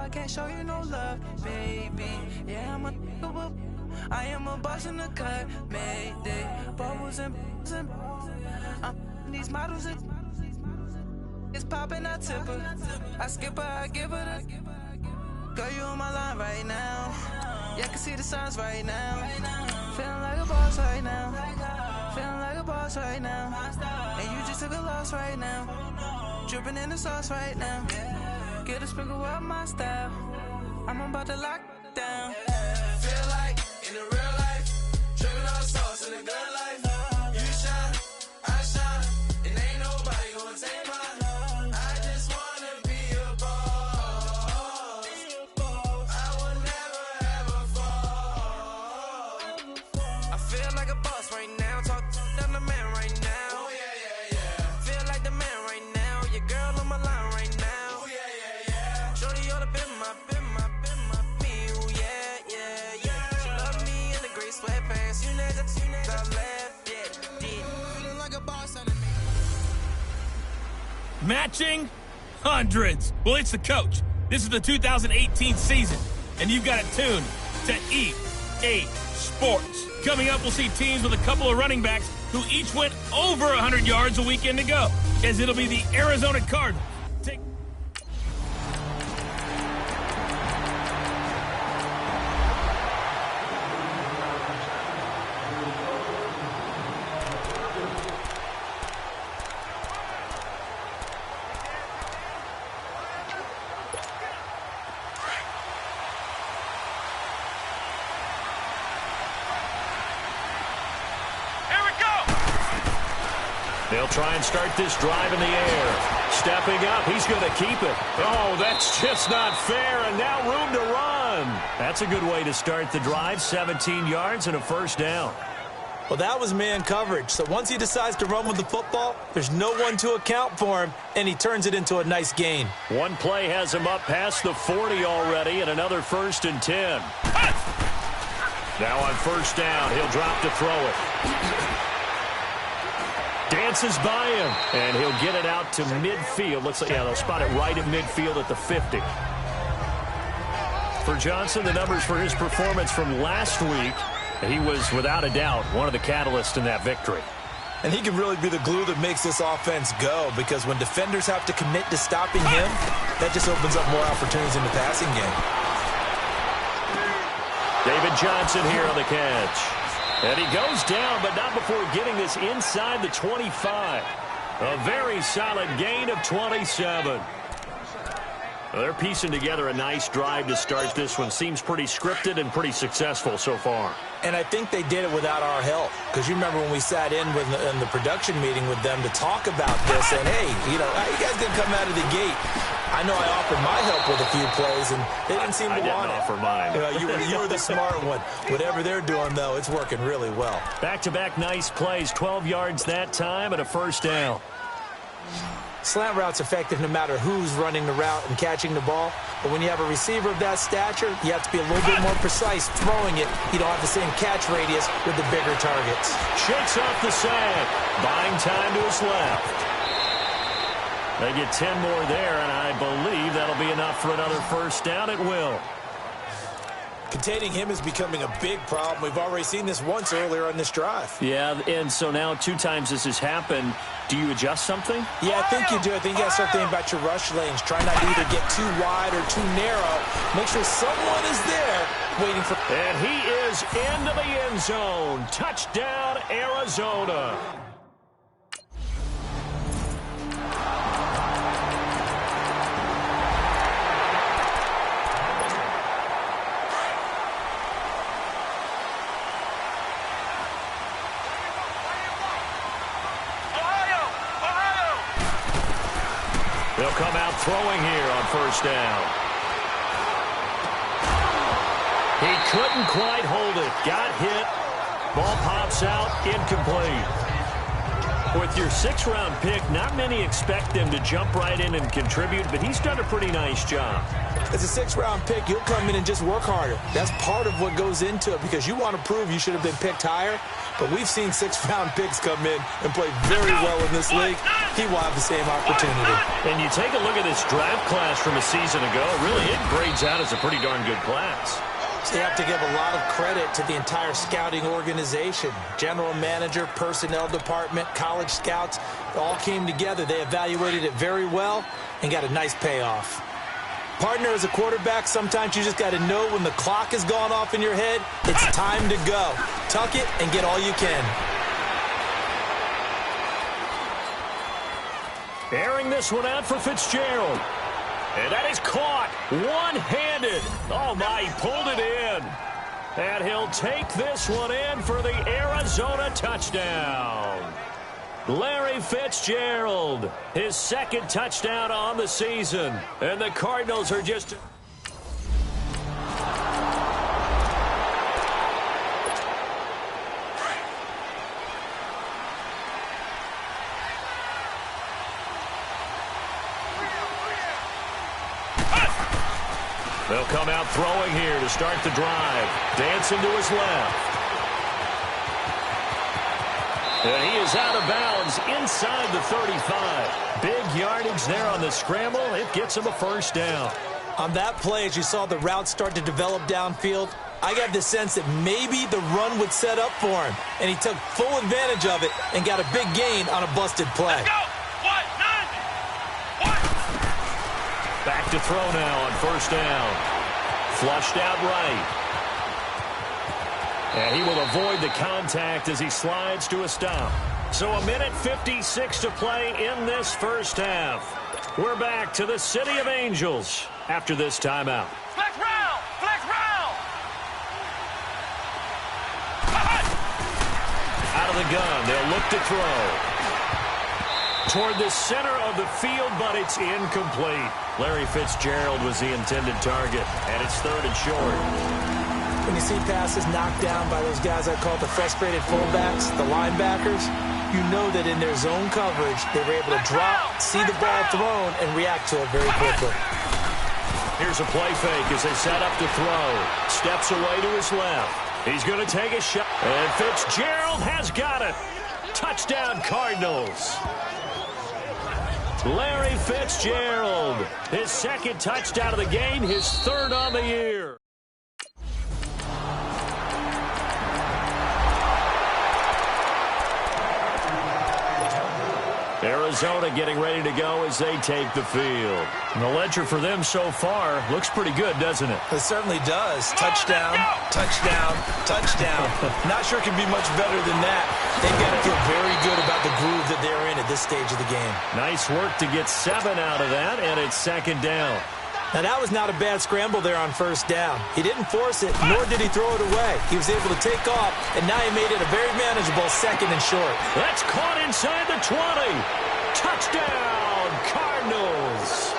I can't show you no love, baby. Yeah, I am a boss in the cut, Mayday. Bubbles and these models it's popping, I tip her. I skip her, I give her the. Girl, you on my line right now. Yeah, I can see the signs right now. Feeling like a boss right now. Feeling like a boss right now. And you just took a loss right now. Dripping in the sauce right now. Get a sprinkle up my style. I'm about to lock down. Feel like in the real life, dripping all the sauce in the good life. You shine, I shine, and ain't nobody gonna take mine. I just wanna be a boss. I will never ever fall. I feel like a boss right now. Talk to the man right now. Oh yeah, yeah, yeah. Feel like the man right now. Your girl on my line right now. Oh yeah, yeah, yeah. Shorty oughta been my me. Ooh, yeah, yeah, yeah. She love me in the gray sweatpants. You never left, yeah, did. Feeling like a boss under me. Matching hundreds. Well, it's the coach. This is the 2018 season, and you've got it tuned to EA Sports. Coming up, we'll see teams with a couple of running backs who each went over 100 yards a weekend ago, as it'll be the Arizona Cardinals. They'll try and start this drive in the air. Stepping up, he's going to keep it. Oh, that's just not fair, and now room to run. That's a good way to start the drive, 17 yards and a first down. Well, that was man coverage. So once he decides to run with the football, there's no one to account for him, and he turns it into a nice gain. One play has him up past the 40 already, and another 1st and 10. Now on first down, he'll drop to throw it. Dances by him, and he'll get it out to midfield. Looks like, yeah, they'll spot it right at midfield at the 50. For Johnson, the numbers for his performance from last week, he was, without a doubt, one of the catalysts in that victory. And he can really be the glue that makes this offense go, because when defenders have to commit to stopping him, that just opens up more opportunities in the passing game. David Johnson here on the catch. And he goes down, but not before getting this inside the 25. A very solid gain of 27. Well, they're piecing together a nice drive to start this one. Seems pretty scripted and pretty successful so far. And I think they did it without our help. Because you remember when we sat in the production meeting with them to talk about this, and hey, you know, how you guys going to come out of the gate? I know I offered my help with a few plays, and they didn't seem to want it. I didn't offer mine. You were the smart one. Whatever they're doing, though, it's working really well. Back-to-back nice plays, 12 yards that time and a first down. Slant route's effective no matter who's running the route and catching the ball. But when you have a receiver of that stature, you have to be a little bit more precise throwing it. You don't have the same catch radius with the bigger targets. Shakes off the sack. Buying time to his left. They get 10 more there, and I believe that'll be enough for another first down. It will. Containing him is becoming a big problem. We've already seen this once earlier on this drive. Yeah, and so now 2 times this has happened. Do you adjust something? Yeah, I think you do. I think you got to start thinking about your rush lanes. Try not to either get too wide or too narrow. Make sure someone is there waiting for... And he is into the end zone. Touchdown, Arizona. They'll come out throwing here on first down. He couldn't quite hold it. Got hit. Ball pops out. Incomplete. With your 6th-round pick, not many expect them to jump right in and contribute, but he's done a pretty nice job. As a 6th-round pick, you'll come in and just work harder. That's part of what goes into it because you want to prove you should have been picked higher. But we've seen 6th-round picks come in and play very well in this league. He will have the same opportunity. And you take a look at this draft class from a season ago, really it grades out as a pretty darn good class. So you have to give a lot of credit to the entire scouting organization. General manager, personnel department, college scouts, all came together. They evaluated it very well and got a nice payoff. Partner, as a quarterback, sometimes you just got to know when the clock has gone off in your head, it's time to go. Tuck it and get all you can. Airing this one out for Fitzgerald. And that is caught one-handed. Oh, my, he pulled it in. And he'll take this one in for the Arizona touchdown. Larry Fitzgerald, his 2nd touchdown on the season. And the Cardinals are just... They'll come out throwing here to start the drive. Dancing to his left. And he is out of bounds inside the 35. Big yardage there on the scramble. It gets him a 1st down. On that play, as you saw the route start to develop downfield, I got the sense that maybe the run would set up for him. And he took full advantage of it and got a big gain on a busted play. Let's go! Back to throw now on 1st down. Flushed out right. And he will avoid the contact as he slides to a stop. So 1:56 to play in this 1st half. We're back to the City of Angels after this timeout. Flex round! Flex round! Out of the gun, they'll look to throw. Toward the center of the field, but it's incomplete. Larry Fitzgerald was the intended target, and it's 3rd and short. When you see passes knocked down by those guys I call the frustrated fullbacks, the linebackers, you know that in their zone coverage, they were able to drop, see the ball thrown, and react to it very quickly. Here's a play fake as they set up to throw. Steps away to his left. He's going to take a shot. And Fitzgerald has got it. Touchdown, Cardinals. Larry Fitzgerald, his 2nd touchdown of the game, his 3rd on the year. Arizona getting ready to go as they take the field. And the ledger for them so far looks pretty good, doesn't it? It certainly does. Touchdown, touchdown, touchdown. Not sure it can be much better than that. They've got to feel very good about the groove that they're in at this stage of the game. Nice work to get 7 out of that, and it's 2nd down. Now, that was not a bad scramble there on 1st down. He didn't force it, nor did he throw it away. He was able to take off, and now he made it a very manageable 2nd and short. That's caught inside the 20. Touchdown, Cardinals.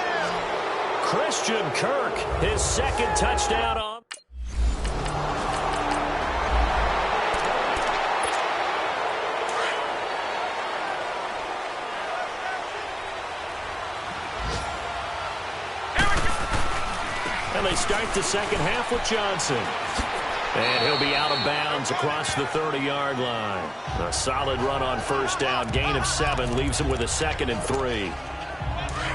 Christian Kirk, his 2nd touchdown on. And they start the 2nd half with Johnson. And he'll be out of bounds across the 30-yard line. A solid run on 1st down. Gain of 7 leaves him with a 2nd and 3.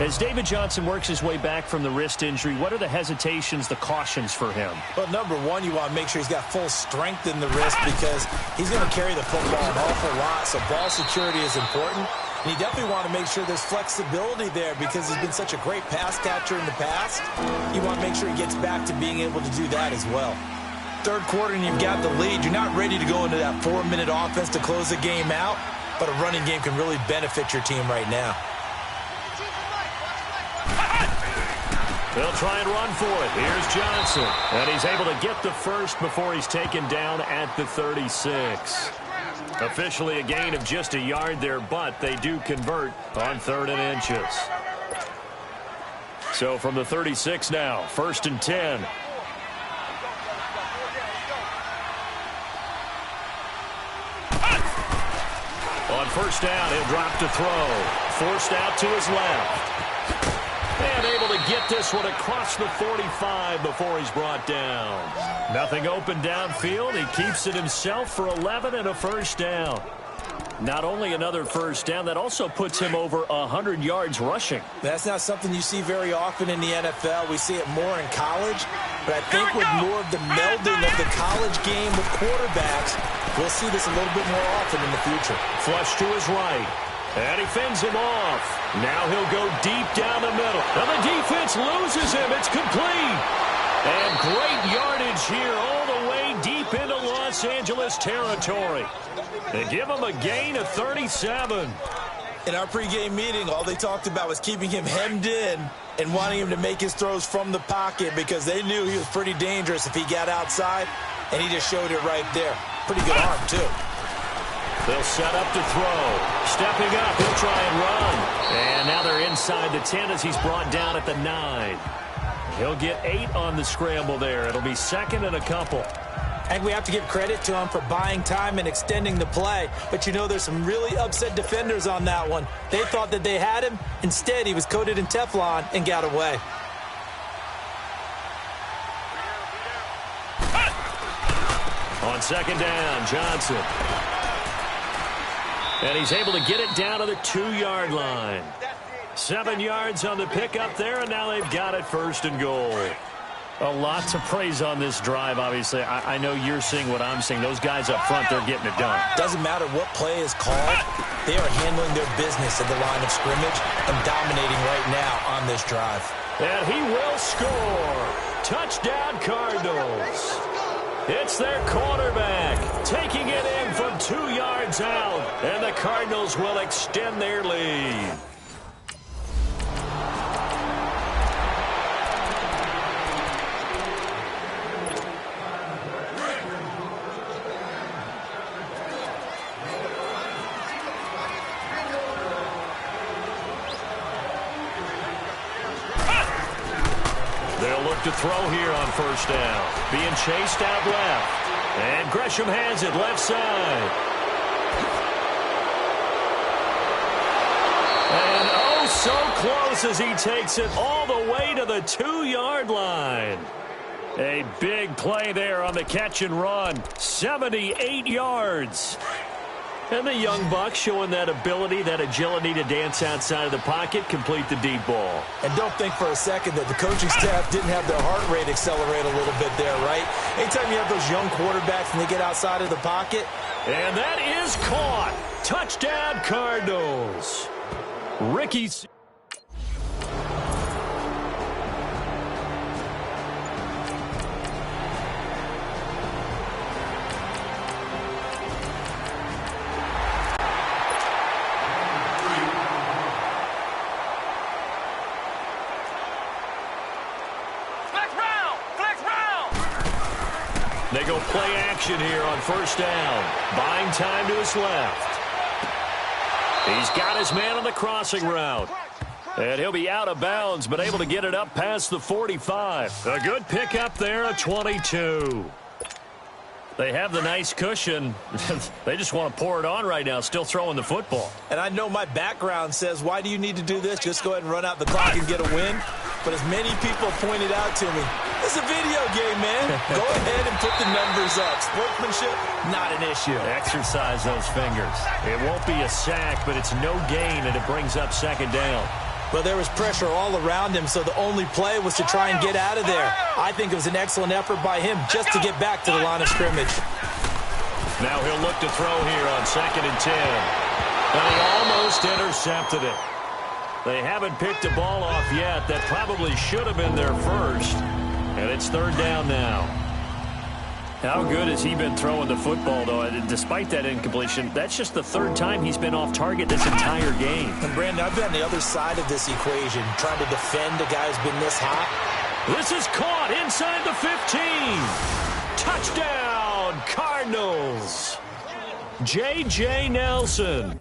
As David Johnson works his way back from the wrist injury, what are the hesitations, the cautions for him? Well, number one, you want to make sure he's got full strength in the wrist because he's going to carry the football an awful lot, so ball security is important. And you definitely want to make sure there's flexibility there because he's been such a great pass catcher in the past. You want to make sure he gets back to being able to do that as well. 3rd quarter and you've got the lead. You're not ready to go into that 4-minute offense to close the game out, but a running game can really benefit your team right now. They'll try and run for it. Here's Johnson. And he's able to get the 1st before he's taken down at the 36. Officially a gain of just a yard there, but they do convert on 3rd and inches. So from the 36 now, 1st and 10. On 1st down, he'll drop to throw. Forced out to his left. And able to get this one across the 45 before he's brought down. Nothing open downfield. He keeps it himself for 11 and a first down. Not only another first down, that also puts him over 100 yards rushing. That's not something you see very often in the NFL. We see it more in college, but I think with more of the melding of the college game with quarterbacks, we'll see this a little bit more often in the future. Flush to his right, and he fends him off. Now he'll go deep down the middle. Now the defense loses him. It's complete. And great yardage here all the way deep into Los Angeles territory. They give him a gain of 37. In our pregame meeting, all they talked about was keeping him hemmed in and wanting him to make his throws from the pocket because they knew he was pretty dangerous if he got outside, and he just showed it right there. Pretty good arm, too. They'll set up to throw. Stepping up, he'll try and run. And now they're inside the 10 as he's brought down at the 9. He'll get 8 on the scramble there. It'll be second and a couple. And we have to give credit to him for buying time and extending the play. But, you know, there's some really upset defenders on that one. They thought that they had him. Instead, he was coated in Teflon and got away. On second down, Johnson. And he's able to get it down to the 2-yard line. 7 yards on the pickup there, and now they've got it first and goal. A lot to praise on this drive, obviously. I know you're seeing what I'm seeing. Those guys up front, they're getting it done. Doesn't matter what play is called. They are handling their business at the line of scrimmage and dominating right now on this drive. And he will score. Touchdown, Cardinals. It's their quarterback taking it in from 2 yards out, and the Cardinals will extend their lead. They'll look to throw here on first down. Being chased out left. And Gresham has it left side. And oh, so close as he takes it all the way to the 2-yard line. A big play there on the catch and run. 78 yards. And the young buck showing that ability, that agility to dance outside of the pocket, complete the deep ball. And don't think for a second that the coaching staff didn't have their heart rate accelerate a little bit there, right? Anytime you have those young quarterbacks and they get outside of the pocket. And that is caught. Touchdown, Cardinals. Ricky's. They go play action here on first down. Buying time to his left. He's got his man on the crossing route. And he'll be out of bounds, but able to get it up past the 45. A good pickup there, a 22. They have the nice cushion. They just want to pour it on right now, still throwing the football. And I know my background says, why do you need to do this? Just go ahead and run out the clock and get a win. But as many people pointed out to me, it's a video game, man. Go ahead and put the numbers up. Sportsmanship, not an issue. Exercise those fingers. It won't be a sack, but it's no gain, and it brings up second down. Well, there was pressure all around him, so the only play was to try and get out of there. I think it was an excellent effort by him just to get back to the line of scrimmage. Now he'll look to throw here on second and 10. And he almost intercepted it. They haven't picked a ball off yet. That probably should have been their first. And it's third down now. How good has he been throwing the football, though? Despite that incompletion, that's just the third time he's been off target this entire game. And, Brandon, I've been on the other side of this equation, trying to defend a guy who's been this hot. This is caught inside the 15. Touchdown, Cardinals. J.J. Nelson.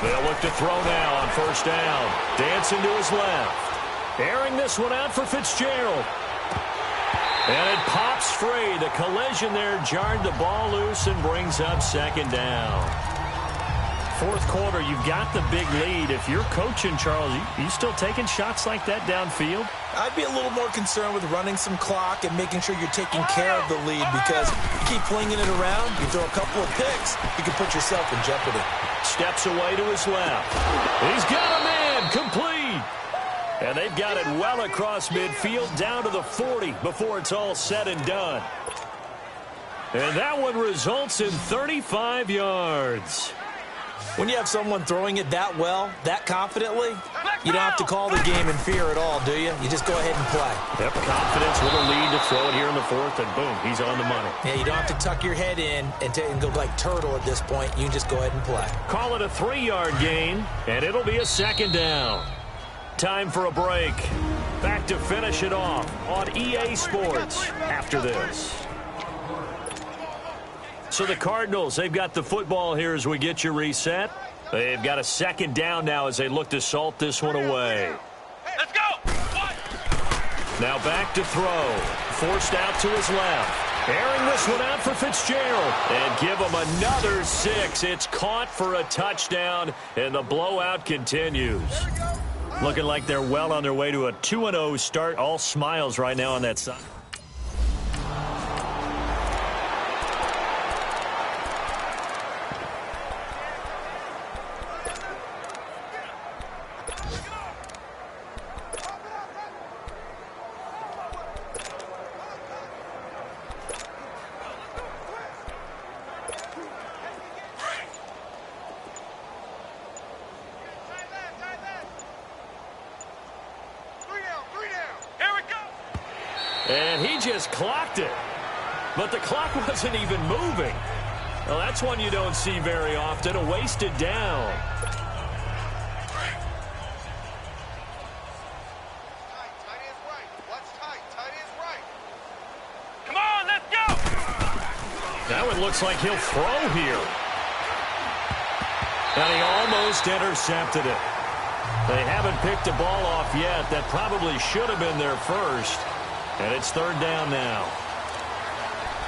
They'll look to throw now on first down. Dancing to his left. Airing this one out for Fitzgerald. And it pops free. The collision there jarred the ball loose and brings up second down. Fourth quarter, you've got the big lead. If you're coaching, Charles, you still taking shots like that downfield? I'd be a little more concerned with running some clock and making sure you're taking care of the lead, because you keep flinging it around, you throw a couple of picks, you can put yourself in jeopardy. Steps away to his left. He's got a man, complete. And they've got it well across midfield, down to the 40 before it's all said and done. And that one results in 35 yards. When you have someone throwing it that well, that confidently, you don't have to call the game in fear at all, do you? You just go ahead and play. Yep, confidence with a lead to throw it here in the fourth, and boom, he's on the money. Yeah, you don't have to tuck your head in and go like turtle at this point. You can just go ahead and play. Call it a 3-yard gain, and it'll be a second down. Time for a break. Back to finish it off on EA Sports after this. So the Cardinals, they've got the football here as we get you reset. They've got a second down now as they look to salt this one away. Let's go! Now back to throw. Forced out to his left. Airing this one out for Fitzgerald. And give him another 6. It's caught for a touchdown, and the blowout continues. Looking like they're well on their way to a 2-0 start. All smiles right now on that side. And he just clocked it. But the clock wasn't even moving. Well, that's one you don't see very often, a wasted down. Come on, let's go! Now it looks like he'll throw here. And he almost intercepted it. They haven't picked a ball off yet. That probably should have been their first. And it's third down now.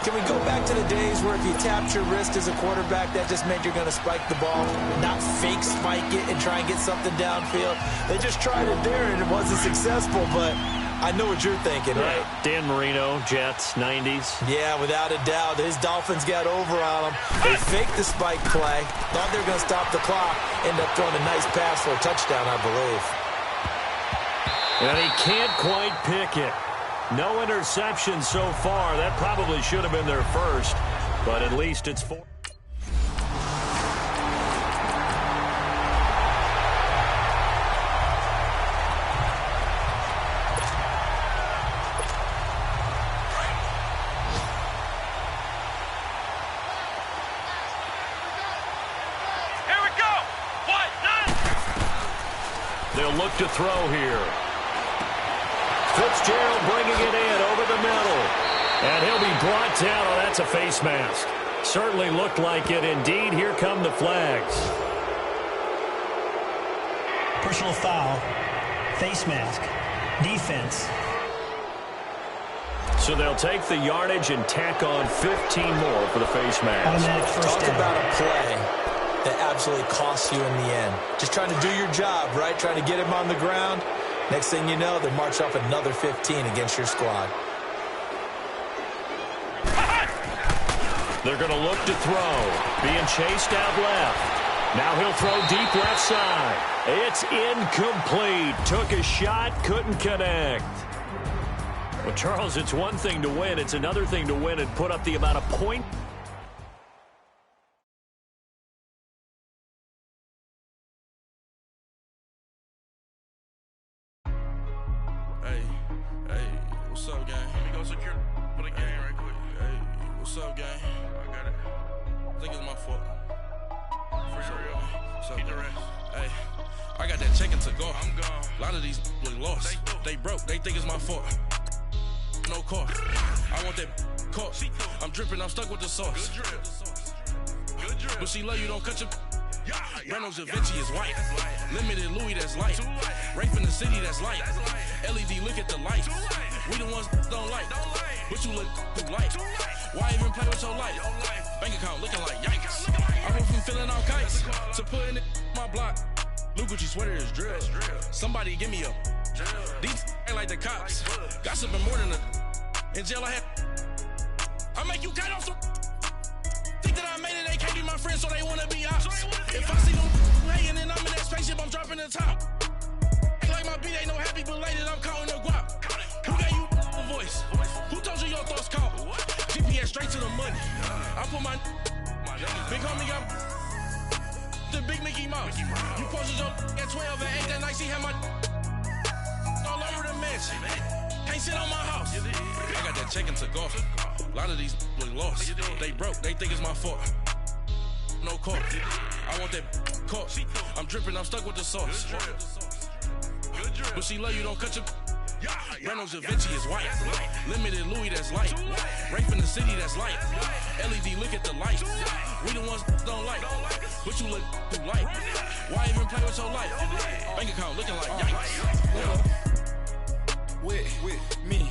Can we go back to the days where if you tapped your wrist as a quarterback, that just meant you're going to spike the ball, not fake spike it and try and get something downfield? They just tried it there, and it wasn't successful, but I know what you're thinking, right? Dan Marino, Jets, 90s. Yeah, without a doubt. His Dolphins got over on him. They faked the spike play, thought they were going to stop the clock, ended up throwing a nice pass for a touchdown, I believe. And he can't quite pick it. No interception so far. That probably should have been their first, but at least it's 4. Here we go! What? None! They'll look to throw here. Fitzgerald bringing it in over the middle. And he'll be brought down. Oh, that's a face mask. Certainly looked like it. Indeed, here come the flags. Personal foul, face mask, defense. So they'll take the yardage and tack on 15 more for the face mask. Automatic first Talk down. about a play that absolutely costs you in the end. Just trying to do your job, right? Trying to get him on the ground. Next thing you know, they march off another 15 against your squad. They're going to look to throw. Being chased out left. Now he'll throw deep left side. It's incomplete. Took a shot, couldn't connect. Well, Charles, it's one thing to win. It's another thing to win and put up the amount of points. What's up, gang? Let me go secure for the game right quick. Hey, what's up, gang? I got it. I think it's my fault. For real. What's up, keep the rest. Hey, I got that check-in to go. I'm gone. A lot of these was lost. They broke. They think it's my fault. No car. I want that car. I'm dripping. I'm stuck with the sauce. Good drip. Good drip. But she love you. Don't cut your... Reynolds Da Vinci is white. Limited Louis, that's light. Rape in the city, that's light. LED, look at the lights. We the ones don't like. But you look too light. Why even play with your life? Bank account looking like yikes. I went from filling out kites to putting it in my block. Blue Gucci sweater is drill. Somebody give me a. These ain't like the cops. Gossiping more than a. In jail I had. I make you cut off some. Think that I made it, they can't be my friends, so they wanna be ops. If I see them hanging and I'm in that spaceship, I'm dropping the top. Ain't like my beat ain't no happy belated, I'm counting the guap. Who gave you a voice? Who told you your thoughts count? GPS straight to the money. I put my big homie got the big Mickey Mouse. You posted your at 12 and 8 that night, she had my all over the mansion. Can't sit on my house. I got that check and took off. A lot of these look lost. They broke, they think it's my fault. No court. I want that caught. I'm dripping, I'm stuck with the sauce. But she love you, don't cut your. Reynolds Da Vinci is white. Limited Louis, that's light. Rape in the city, that's light. LED, look at the lights. We the ones don't like. But you look too light. Why even play with your life? Bank account looking like yikes. With me,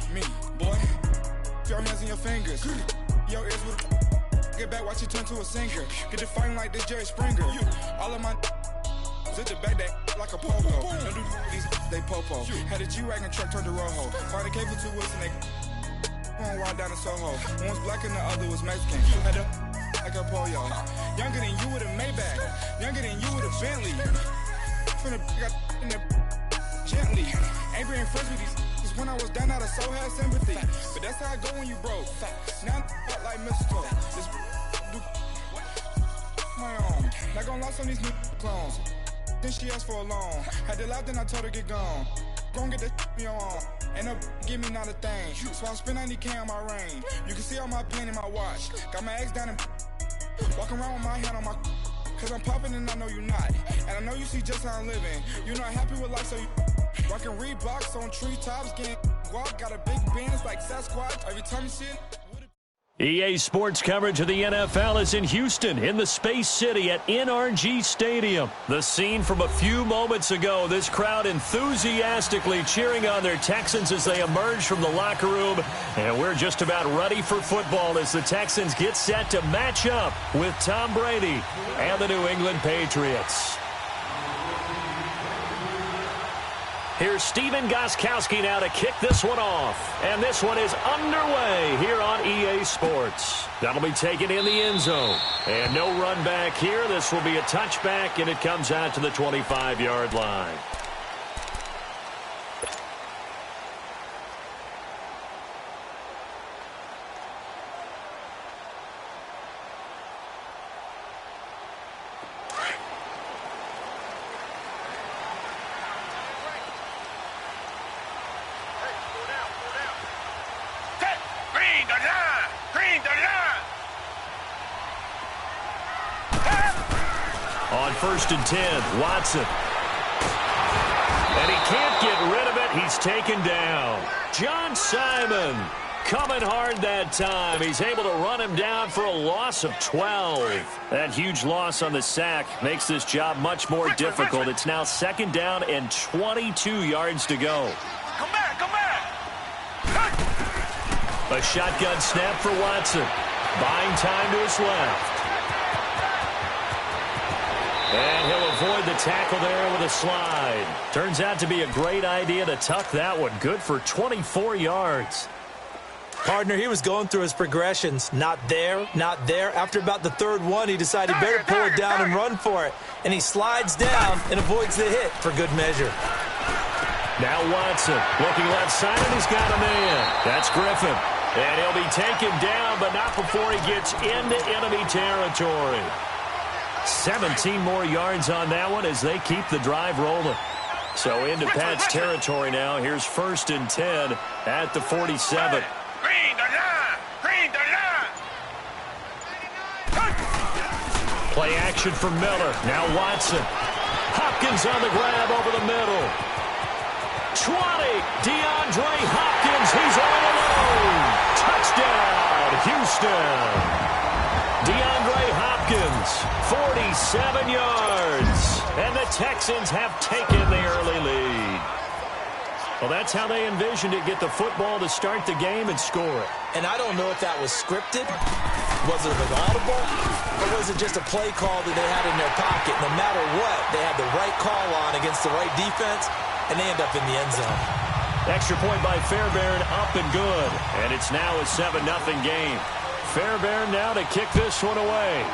boy. Your hands in your fingers. Your ears with get back, watch you turn to a singer. Get the fighting like this Jerry Springer. All of my sit the back that like a pogo. Don't do these they popo. Had a G-Wagon truck turned to Rojo. Find a cable 2 wheels and they going wild down in Soho. One was black and the other was Mexican. Had a like a pollo. Younger than you with a Maybach. Younger than you with a Bentley. Finna got in the gently. Ain't being friends with these. When I was down, I so had sympathy. But that's how I go when you broke. Now I'm like mistletoe. This do my own. Not gonna lie, some of these new clones. Then she asked for a loan. Had to laugh, then I told her get gone. Gon' get that me on. Ain't no give me not a thing. So I spend 90K on my range. You can see all my pain in my watch. Got my ex down and walking around with my hand on my. Cause I'm popping and I know you not. And I know you see just how I'm living. You're not happy with life, so you. Rockin' Reeboks on treetops, getting guap, got a big bands like Sasquatch. Every time you see it. EA Sports coverage of the NFL is in Houston, in the Space City at NRG Stadium. The scene from a few moments ago, this crowd enthusiastically cheering on their Texans as they emerge from the locker room. And we're just about ready for football as the Texans get set to match up with Tom Brady and the New England Patriots. Here's Steven Gostkowski now to kick this one off. And this one is underway here on EA Sports. That'll be taken in the end zone. And no run back here. This will be a touchback, and it comes out to the 25-yard line. On 1st and 10, Watson. And he can't get rid of it. He's taken down. John Simon coming hard that time. He's able to run him down for a loss of 12. That huge loss on the sack makes this job much more difficult. It's now 2nd down and 22 yards to go. Come back, come back. A shotgun snap for Watson. Buying time to his left. And he'll avoid the tackle there with a slide. Turns out to be a great idea to tuck that one. Good for 24 yards. Partner, he was going through his progressions. Not there, not there. After about the 3rd one, he decided he better pull it down and run for it. And he slides down and avoids the hit for good measure. Now Watson looking left side, and he's got a man. That's Griffin. And he'll be taken down, but not before he gets into enemy territory. 17 more yards on that one as they keep the drive rolling. So into Pat's territory now. Here's 1st and 10 at the 47. Green the line! Green the line! Play action for Miller. Now Watson. Hopkins on the grab over the middle. 20. DeAndre Hopkins. He's all alone. Touchdown, Houston. DeAndre Hopkins is 47 yards. And the Texans have taken the early lead. Well, that's how they envisioned it. Get the football to start the game and score it. And I don't know if that was scripted. Was it an audible? Or was it just a play call that they had in their pocket? No matter what, they had the right call on against the right defense, and they end up in the end zone. Extra point by Fairbairn, up and good. And it's now a 7-0 game. Fairbairn now to kick this one away.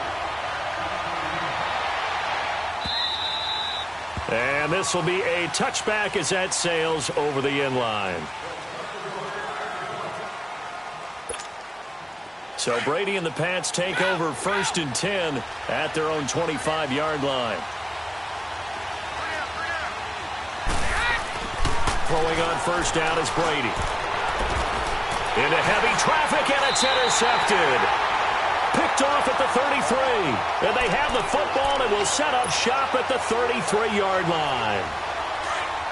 And this will be a touchback as that sails over the end line. So Brady and the Pats take over 1st and 10 at their own 25-yard line. Throwing on 1st down is Brady. Into heavy traffic, and it's intercepted. Picked off at the 33. And they have the football and will set up shop at the 33-yard line.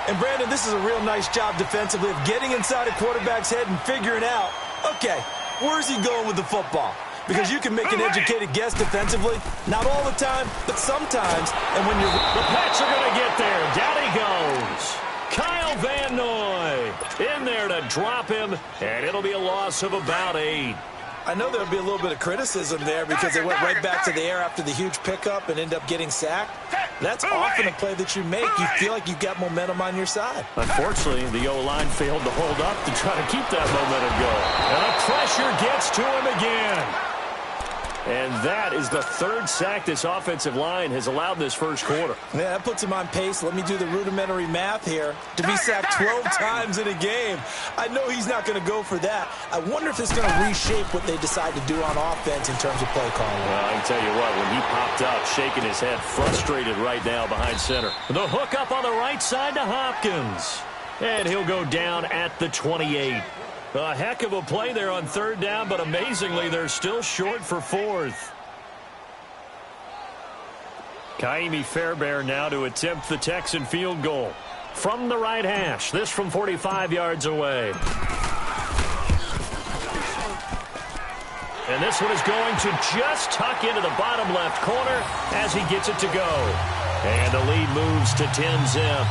And, Brandon, this is a real nice job defensively of getting inside a quarterback's head and figuring out, okay, where's he going with the football? Because you can make an educated guess defensively. Not all the time, but sometimes. And when you're... The Pats are going to get there. Down he goes. Kyle Van Noy in there to drop him, and it'll be a loss of about 8. I know there'll be a little bit of criticism there because they went right back to the air after the huge pickup and end up getting sacked. That's often a play that you make. You feel like you've got momentum on your side. Unfortunately, the O-line failed to hold up to try to keep that momentum going. And the pressure gets to him again. And that is the 3rd sack this offensive line has allowed this first quarter. Yeah, that puts him on pace. Let me do the rudimentary math here. To be sacked 12 times in a game. I know he's not going to go for that. I wonder if it's going to reshape what they decide to do on offense in terms of play calling. Well, I can tell you what, when he popped up, shaking his head, frustrated right now behind center. The hook up on the right side to Hopkins. And he'll go down at the 28. A heck of a play there on 3rd down, but amazingly, they're still short for 4th. Kaimi Fairbairn now to attempt the Texan field goal. From the right hash, this from 45 yards away. And this one is going to just tuck into the bottom left corner as he gets it to go. And the lead moves to 10-zip.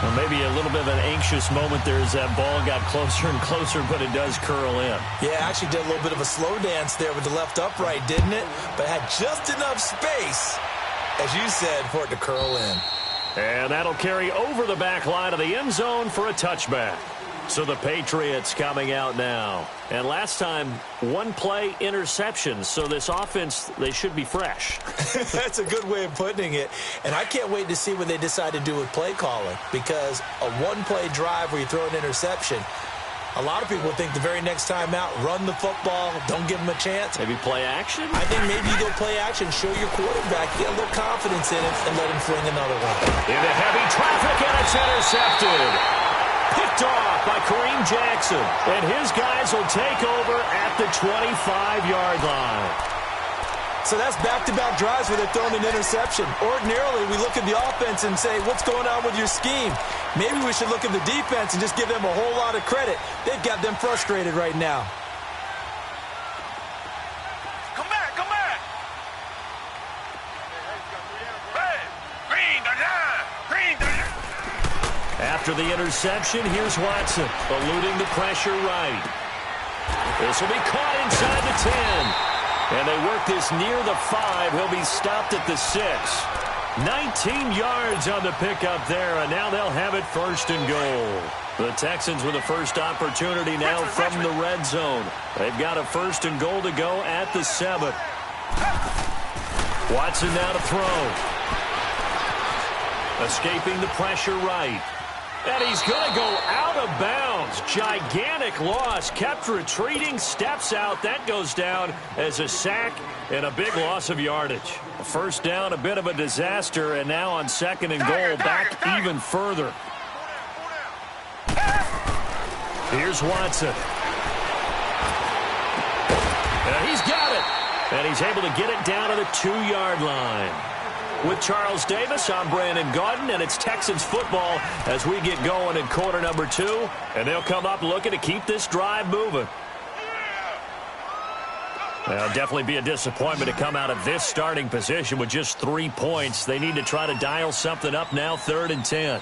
Well, maybe a little bit of an anxious moment there as that ball got closer and closer, but it does curl in. Yeah, actually did a little bit of a slow dance there with the left upright, didn't it? But had just enough space, as you said, for it to curl in. And that'll carry over the back line of the end zone for a touchback. So the Patriots coming out now. And last time, 1-play interception. So this offense, they should be fresh. That's a good way of putting it. And I can't wait to see what they decide to do with play calling. Because a 1-play drive where you throw an interception, a lot of people think the very next time out, run the football, don't give them a chance. Maybe play action? I think maybe you go play action, show your quarterback, get a little confidence in it, and let him fling another one. Into heavy traffic, and it's intercepted. Picked off by Kareem Jackson. And his guys will take over at the 25-yard line. So that's back-to-back drives where they're throwing an interception. Ordinarily, we look at the offense and say, what's going on with your scheme? Maybe we should look at the defense and just give them a whole lot of credit. They've got them frustrated right now. Come back, come back. Hey, green, green, After the interception, here's Watson, eluding the pressure right. This will be caught inside the 10. And they work this near the 5. He'll be stopped at the 6. 19 yards on the pickup there, and now they'll have it 1st and goal. The Texans with the first opportunity now from the red zone. They've got a 1st and goal to go at the 7. Watson now to throw. Escaping the pressure right. And he's going to go out of bounds. Gigantic loss. Kept retreating. Steps out. That goes down as a sack and a big loss of yardage. 1st down, a bit of a disaster. And now on 2nd and goal, back even further. Here's Watson. And he's got it. And he's able to get it down to the 2-yard line. With Charles Davis, I'm Brandon Gaudin, and it's Texans football as we get going in quarter number 2. And they'll come up looking to keep this drive moving. Well, definitely be a disappointment to come out of this starting position with just 3 points. They need to try to dial something up now, 3rd and 10.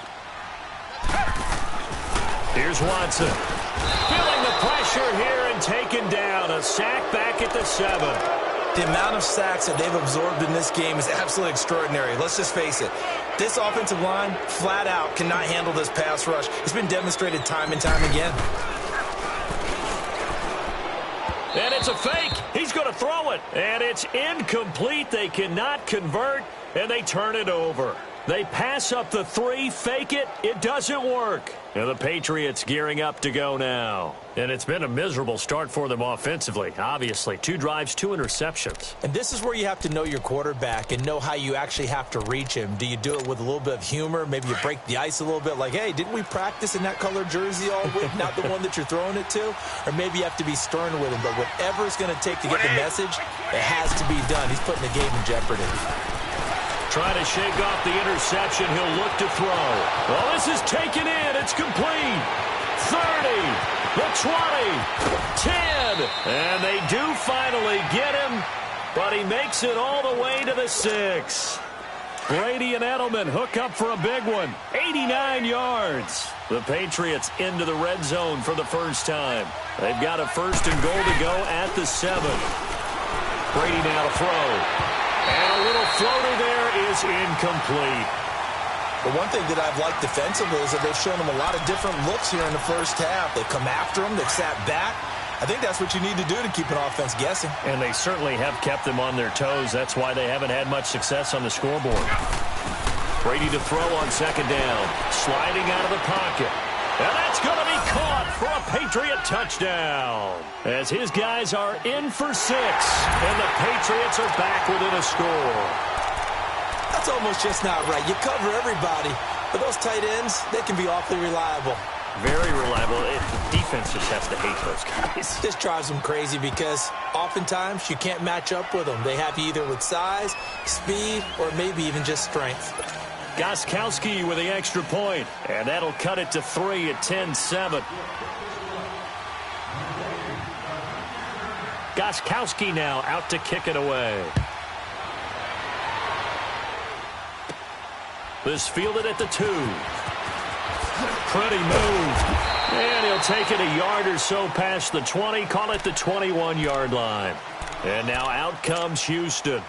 Here's Watson. Feeling the pressure here and taken down. A sack back at the 7. The amount of sacks that they've absorbed in this game is absolutely extraordinary. Let's just face it. This offensive line, flat out, cannot handle this pass rush. It's been demonstrated time and time again. And it's a fake. He's going to throw it. And it's incomplete. They cannot convert, and they turn it over. They pass up the 3, fake it. It doesn't work. And the Patriots gearing up to go now. And it's been a miserable start for them offensively. Obviously, 2 drives, 2 interceptions. And this is where you have to know your quarterback and know how you actually have to reach him. Do you do it with a little bit of humor? Maybe you break the ice a little bit like, hey, didn't we practice in that colored jersey all week? Not the one that you're throwing it to? Or maybe you have to be stern with him. But whatever it's going to take to get the message, it has to be done. He's putting the game in jeopardy. Trying to shake off the interception. He'll look to throw. Well, this is taken in. It's complete. 30, the 20, 10. And they do finally get him, but he makes it all the way to the 6. Brady and Edelman hook up for a big one. 89 yards. The Patriots into the red zone for the first time. They've got a 1st and goal to go at the 7. Brady now to throw. And a little floater there is incomplete. The one thing that I've liked defensively is that they've shown them a lot of different looks here in the first half. They've come after them. They've sat back. I think that's what you need to do to keep an offense guessing. And they certainly have kept them on their toes. That's why they haven't had much success on the scoreboard. Brady to throw on 2nd down. Sliding out of the pocket. And that's going to be caught for a Patriot touchdown. As his guys are in for 6. And the Patriots are back within a score. That's almost just not right. You cover everybody. But those tight ends, they can be awfully reliable. Very reliable. The defense just has to hate those guys. This drives them crazy because oftentimes you can't match up with them. They have you either with size, speed, or maybe even just strength. Gostkowski with the extra point, and that'll cut it to 3 at 10-7. Gostkowski now out to kick it away. This fielded at the 2. Pretty move. And he'll take it a yard or so past the 20, call it the 21-yard line. And now out comes Houston.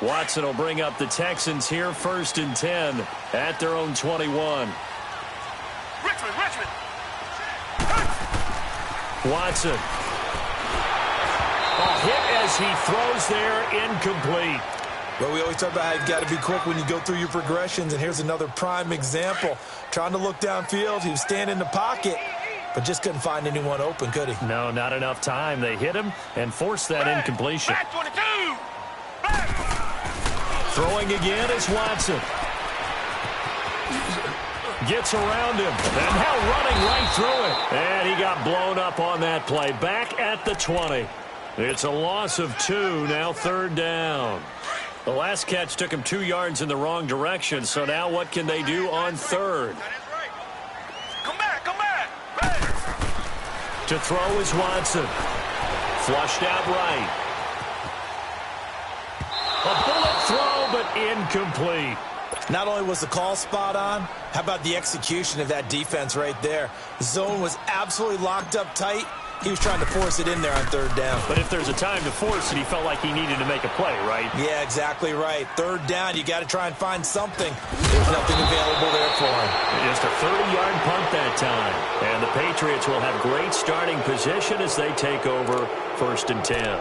Watson will bring up the Texans here, 1st and 10 at their own 21. Richmond. Watson. A hit as he throws there, incomplete. Well, we always talk about how you've got to be quick when you go through your progressions, and here's another prime example. Trying to look downfield, he was standing in the pocket, but just couldn't find anyone open, could he? No, not enough time. They hit him and forced that incompletion. Back 22. Throwing again is Watson. Gets around him, and now running right through it. And he got blown up on that play. Back at the 20. It's a loss of 2, now 3rd down. The last catch took him 2 yards in the wrong direction, so now what can they do on 3rd? Come back. To throw is Watson. Flushed out right. A bullet throw, but incomplete. Not only was the call spot on, how about the execution of that defense right there? The zone was absolutely locked up tight. He was trying to force it in there on 3rd down. But if there's a time to force it, he felt like he needed to make a play, right? Yeah, exactly right. 3rd down, you got to try and find something. There's nothing available there for him. Just a 30-yard punt that time. And the Patriots will have great starting position as they take over 1st and 10.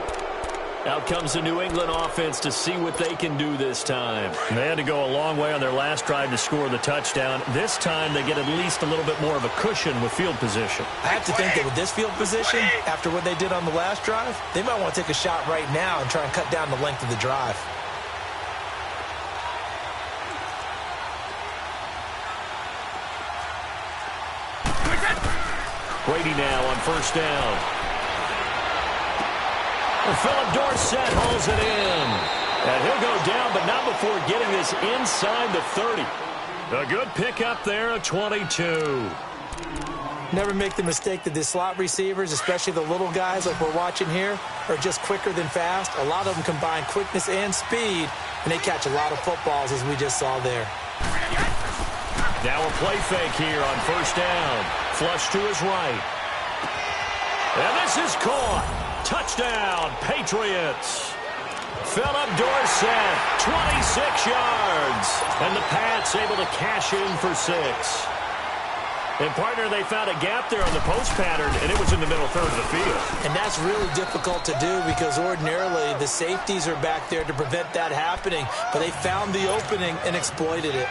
Out comes the New England offense to see what they can do this time. They had to go a long way on their last drive to score the touchdown. This time they get at least a little bit more of a cushion with field position. I have to think that with this field position, after what they did on the last drive, they might want to take a shot right now and try and cut down the length of the drive. Brady now on 1st down. Philip Dorsett hauls it in. And he'll go down, but not before getting this inside the 30. A good pickup there, a 22. Never make the mistake that the slot receivers, especially the little guys like we're watching here, are just quicker than fast. A lot of them combine quickness and speed, and they catch a lot of footballs, as we just saw there. Now a play fake here on first down. Flush to his right. And this is caught. Touchdown, Patriots. Philip Dorsett, 26 yards. And the Pats able to cash in for 6. And, partner, they found a gap there on the post pattern, and it was in the middle third of the field. And that's really difficult to do because ordinarily the safeties are back there to prevent that happening. But they found the opening and exploited it.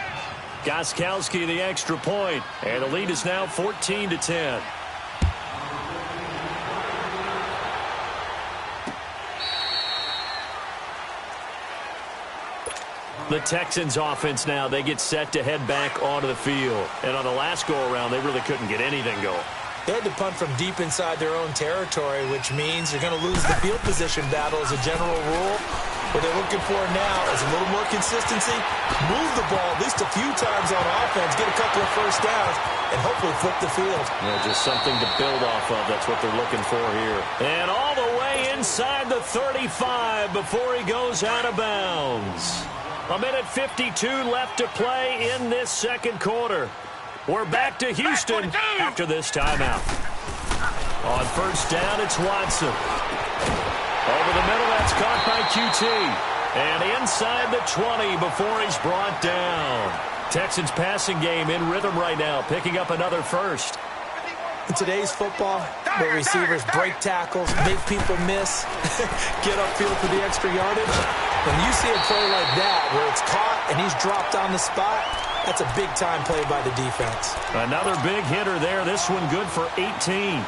Gostkowski the extra point, and the lead is now 14-10. The Texans offense now, they get set to head back onto the field. And on the last go-around, they really couldn't get anything going. They had to punt from deep inside their own territory, which means you're going to lose the field position battle as a general rule. What they're looking for now is a little more consistency, move the ball at least a few times on offense, get a couple of first downs, and hopefully flip the field. Yeah, just something to build off of. That's what they're looking for here. And all the way inside the 35 before he goes out of bounds. A minute 52 left to play in this second quarter. We're back to Houston after this timeout. On first down, it's Watson. Over the middle, that's caught by QT. And inside the 20 before he's brought down. Texans passing game in rhythm right now, picking up another first. In today's football, where receivers break tackles, make people miss, get upfield for the extra yardage, when you see a play like that where it's caught and he's dropped on the spot, that's a big-time play by the defense. Another big hitter there. This one good for 18.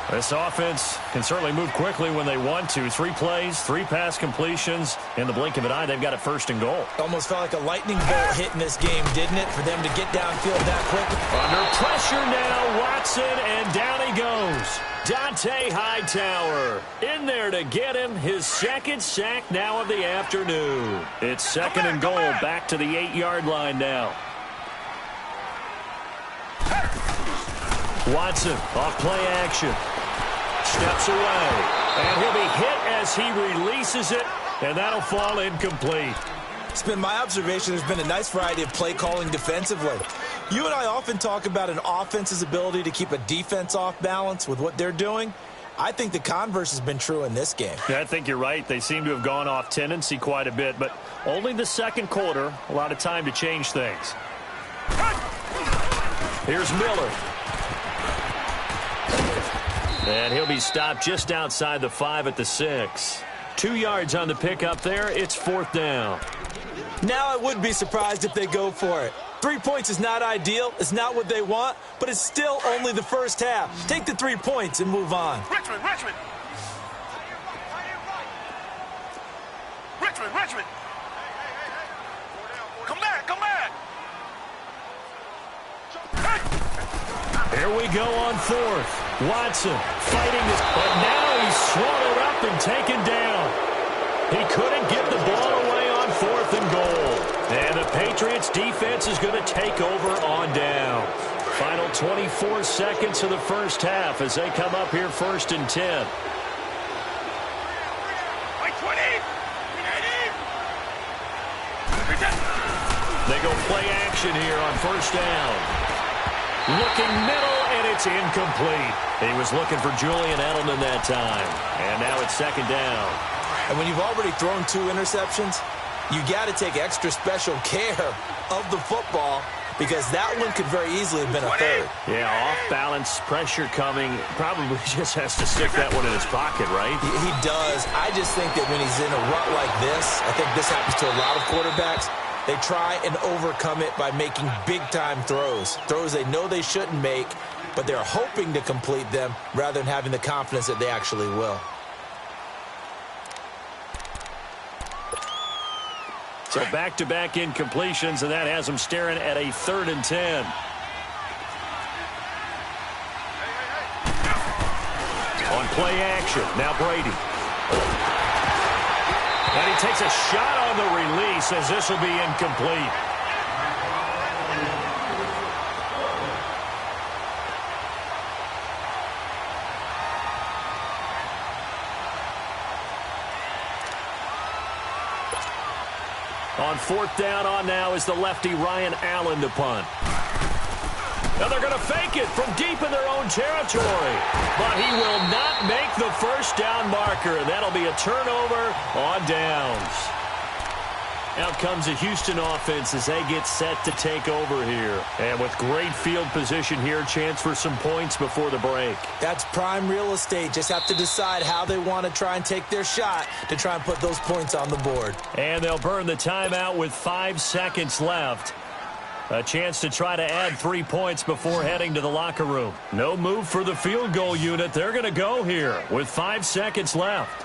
This offense can certainly move quickly when they want to. 3 plays, 3 pass completions. In the blink of an eye, they've got it first and goal. Almost felt like a lightning bolt hit in this game, didn't it, for them to get downfield that quick? Under pressure now, Watson, and down he goes. Dante Hightower in there to get him his second sack now of the afternoon. It's second and goal, back to the 8-yard line now. Watson off play action. Steps away. And he'll be hit as he releases it. And that'll fall incomplete. It's been my observation there's been a nice variety of play calling defensively. You and I often talk about an offense's ability to keep a defense off balance with what they're doing. I think the converse has been true in this game. Yeah, I think you're right. They seem to have gone off tendency quite a bit, but only the second quarter, a lot of time to change things. Here's Miller. And he'll be stopped just outside the 5 at the 6. 2 yards on the pickup there. It's fourth down. Now I would be surprised if they go for it. 3 points is not ideal. It's not what they want, but it's still only the first half. Take the 3 points and move on. Richmond! Come back! Here we go on fourth. Watson fighting this, but now he's swallowed up and taken down. He couldn't get the ball away on fourth and goal. And the Patriots defense is going to take over on down. Final 24 seconds of the first half as they come up here first and 10. They go play action here on first down. Looking middle, and it's incomplete. He was looking for Julian Edelman that time. And now it's second down. And when you've already thrown 2 interceptions, you got to take extra special care of the football because that one could very easily have been a third. Yeah, off-balance, pressure coming. Probably just has to stick that one in his pocket, right? He does. I just think that when he's in a rut like this, I think this happens to a lot of quarterbacks, they try and overcome it by making big-time throws. Throws they know they shouldn't make, but they're hoping to complete them rather than having the confidence that they actually will. So back-to-back incompletions, and that has them staring at a 3rd and 10. On play action, now Brady. And he takes a shot on the release as this will be incomplete. On 4th down on now is the lefty Ryan Allen to punt. Now they're going to fake it from deep in their own territory. But he will not make the first down marker. That'll be a turnover on downs. Out comes the Houston offense as they get set to take over here. And with great field position here, chance for some points before the break. That's prime real estate. Just have to decide how they want to try and take their shot to try and put those points on the board. And they'll burn the timeout with 5 seconds left. A chance to try to add 3 points before heading to the locker room. No move for the field goal unit. They're going to go here with 5 seconds left.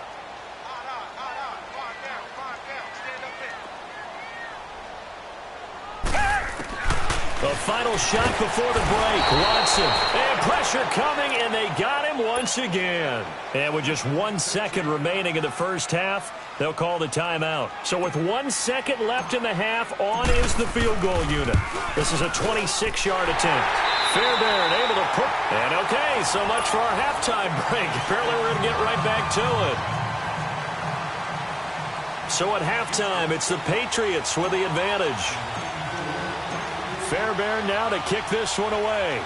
The final shot before the break. Watson. And pressure coming, and they got him once again. And with just 1 second remaining in the first half, they'll call the timeout. So with 1 second left in the half, on is the field goal unit. This is a 26-yard attempt. Fairbairn able to put. And okay, so much for our halftime break. Apparently we're going to get right back to it. So at halftime, it's the Patriots with the advantage. Fairbairn now to kick this one away.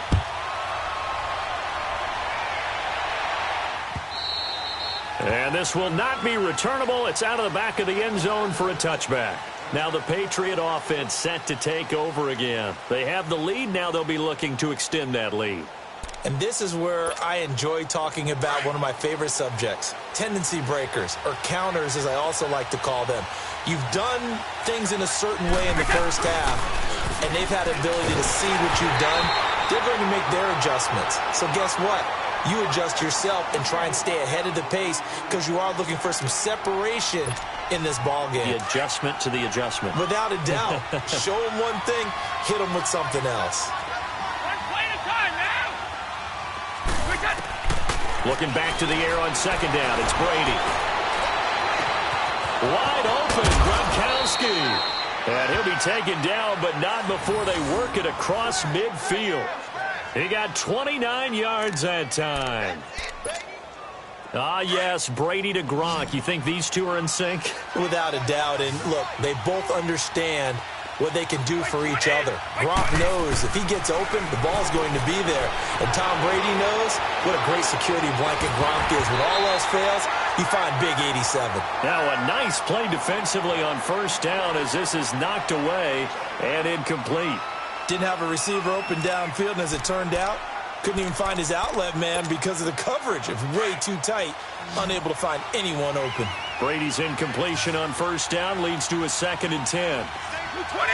And this will not be returnable. It's out of the back of the end zone for a touchback. Now the Patriot offense set to take over again. They have the lead. Now they'll be looking to extend that lead. And this is where I enjoy talking about one of my favorite subjects, tendency breakers, or counters as I also like to call them. You've done things in a certain way in the first half, and they've had the ability to see what you've done. They're going to make their adjustments. So guess what? You adjust yourself and try and stay ahead of the pace because you are looking for some separation in this ball game. The adjustment to the adjustment. Without a doubt. Show them one thing, hit them with something else. Looking back to the air on second down. It's Brady. Wide open, Gronkowski. And he'll be taken down, but not before they work it across midfield. He got 29 yards that time. Ah, yes, Brady to Gronk. You think these two are in sync? Without a doubt. And look, they both understand what they can do for each other. Gronk knows if he gets open, the ball's going to be there. And Tom Brady knows what a great security blanket Gronk is. When all else fails, you find big 87. Now a nice play defensively on first down as this is knocked away and incomplete. Didn't have a receiver open downfield, and as it turned out, couldn't even find his outlet man because of the coverage. It's way too tight, unable to find anyone open. Brady's incompletion on first down leads to a 2nd and 10. 20!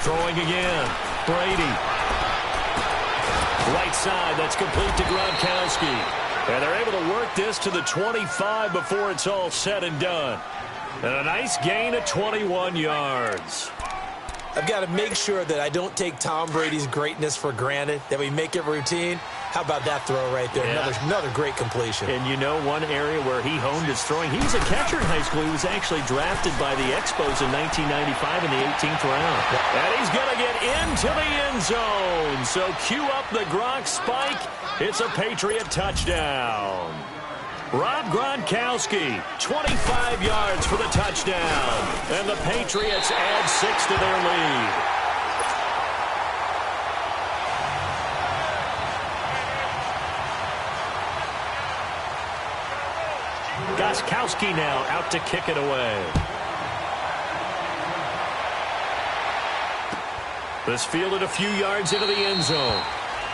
Throwing again. Brady. Right side, that's complete to Gronkowski. And they're able to work this to the 25 before it's all said and done. And a nice gain of 21 yards. I've got to make sure that I don't take Tom Brady's greatness for granted, that we make it routine. How about that throw right there? Yeah. Another great completion. And you know one area where he honed his throwing, he was a catcher in high school. He was actually drafted by the Expos in 1995 in the 18th round. And he's going to get into the end zone. So cue up the Gronk spike. It's a Patriot touchdown. Rob Gronkowski, 25 yards for the touchdown. And the Patriots add 6 to their lead. Gronkowski now out to kick it away. This fielded a few yards into the end zone.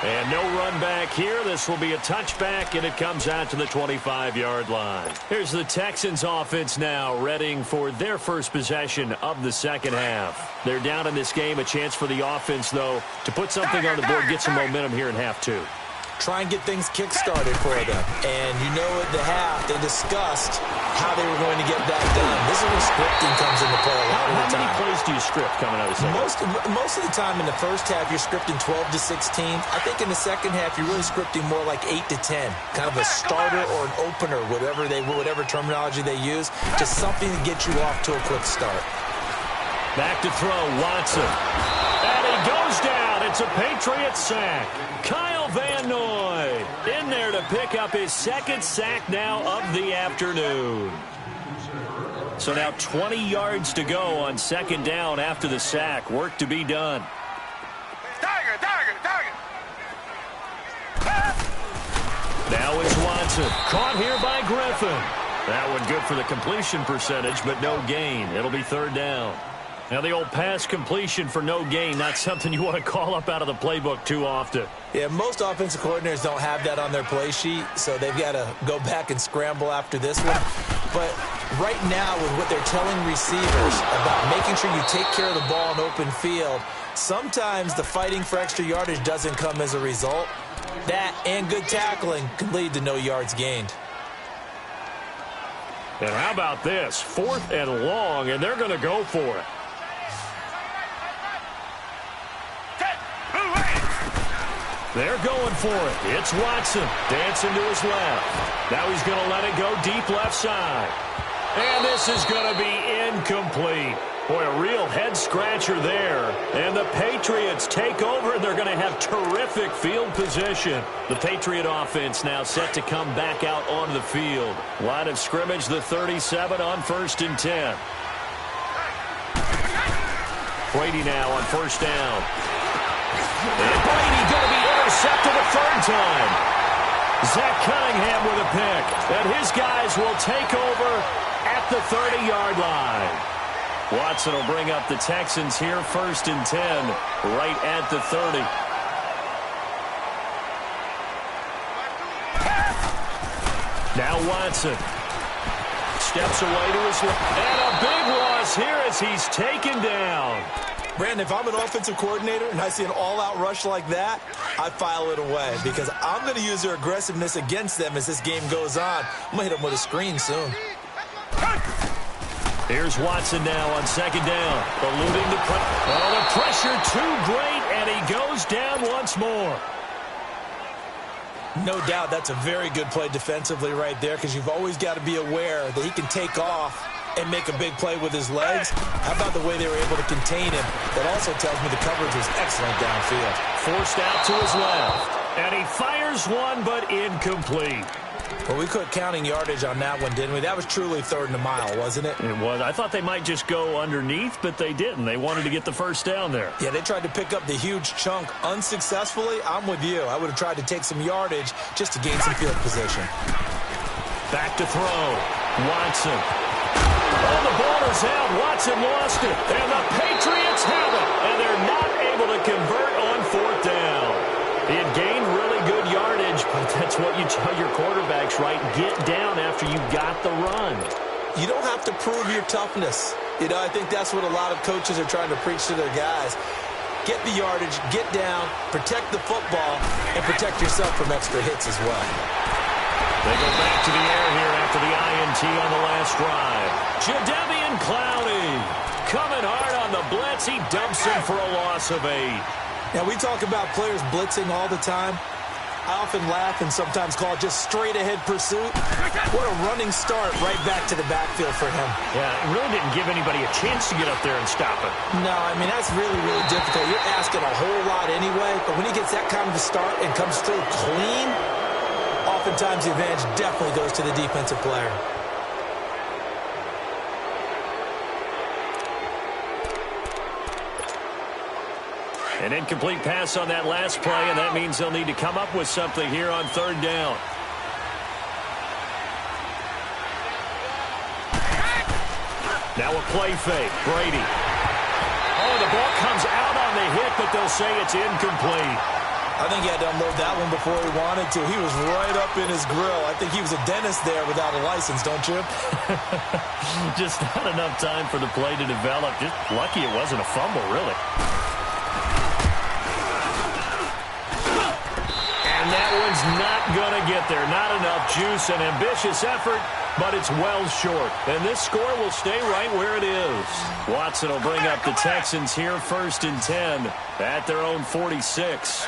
And no run back here. This will be a touchback, and it comes out to the 25-yard line. Here's the Texans offense now, readying for their first possession of the second half. They're down in this game. A chance for the offense, though, to put something on the board, get some momentum here in half two. Try and get things kick-started for them. And you know at the half, they discussed how they were going to get that done. This is where scripting comes into play a lot of the time. How many plays do you script coming out of the second? Most of the time in the first half, you're scripting 12 to 16. I think in the second half, you're really scripting more like 8 to 10. Kind of a starter or an opener, whatever terminology they use. Just something to get you off to a quick start. Back to throw, Watson. And he goes down. It's a Patriot sack. Kyle Van Noy in there to pick up his second sack now of the afternoon. So now 20 yards to go on second down after the sack. Work to be done. Tiger, tiger, tiger. Now it's Watson. Caught here by Griffin. That one good for the completion percentage, but no gain. It'll be third down. Now the old pass completion for no gain, not something you want to call up out of the playbook too often. Yeah, most offensive coordinators don't have that on their play sheet, so they've got to go back and scramble after this one. But right now, with what they're telling receivers about making sure you take care of the ball in open field, sometimes the fighting for extra yardage doesn't come as a result. That and good tackling can lead to no yards gained. And how about this? 4th and long, and they're going to go for it. They're going for it. It's Watson dancing to his left. Now he's going to let it go deep left side. And this is going to be incomplete. Boy, a real head-scratcher there. And the Patriots take over, and they're going to have terrific field position. The Patriot offense now set to come back out onto the field. Line of scrimmage, the 37 on 1st and 10. Brady now on 1st down. And Brady going to be intercepted a 3rd time. Zach Cunningham with a pick. And his guys will take over at the 30-yard line. Watson will bring up the Texans here, 1st and 10, right at the 30. Now Watson steps away to his left. And a big loss here as he's taken down. Brandon, if I'm an offensive coordinator and I see an all-out rush like that, I file it away because I'm going to use their aggressiveness against them as this game goes on. I'm going to hit them with a screen soon. Here's Watson now on 2nd down. Eluding the pressure. Oh, the pressure too great, and he goes down once more. No doubt that's a very good play defensively right there because you've always got to be aware that he can take off and make a big play with his legs. How about the way they were able to contain him? That also tells me the coverage was excellent downfield. Forced out to his left. And he fires one, but incomplete. Well, we quit counting yardage on that one, didn't we? That was truly 3rd and a mile, wasn't it? It was. I thought they might just go underneath, but they didn't. They wanted to get the 1st down there. Yeah, they tried to pick up the huge chunk unsuccessfully. I'm with you. I would have tried to take some yardage just to gain some field position. Back to throw. Watson. Oh, the ball is out. Watson lost it. And the Patriots have it. And they're not able to convert on 4th down. He had gained really good yardage, but that's what you tell your quarterbacks, right? Get down after you got the run. You don't have to prove your toughness. You know, I think that's what a lot of coaches are trying to preach to their guys. Get the yardage, get down, protect the football, and protect yourself from extra hits as well. They go back to the air here after the INT on the last drive. Jadeveon Clowney coming hard on the blitz. He dumps him for a loss of 8. Now, we talk about players blitzing all the time. I often laugh and sometimes call it just straight-ahead pursuit. What a running start right back to the backfield for him. Yeah, it really didn't give anybody a chance to get up there and stop it. No, I mean, that's really, really difficult. You're asking a whole lot anyway, but when he gets that kind of a start and comes through clean, oftentimes the advantage definitely goes to the defensive player. An incomplete pass on that last play, and that means they'll need to come up with something here on 3rd down. Now a play fake. Brady. Oh, the ball comes out on the hit, but they'll say it's incomplete. I think he had to unload that one before he wanted to. He was right up in his grill. I think he was a dentist there without a license, don't you? Just not enough time for the play to develop. Just lucky it wasn't a fumble, really. And that one's not going to get there. Not enough juice. An ambitious effort, but it's well short. And this score will stay right where it is. Watson will bring up the Texans here, 1st and 10 at their own 46.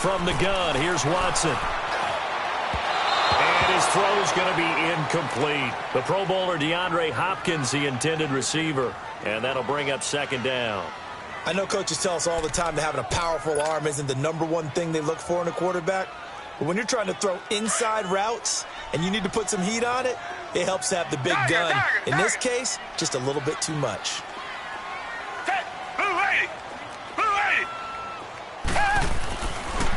From the gun, here's Watson. And his throw is going to be incomplete. The Pro Bowler DeAndre Hopkins, the intended receiver. And that'll bring up 2nd down. I know coaches tell us all the time that having a powerful arm isn't the #1 thing they look for in a quarterback. But when you're trying to throw inside routes and you need to put some heat on it, it helps to have the big gun. In this case, just a little bit too much.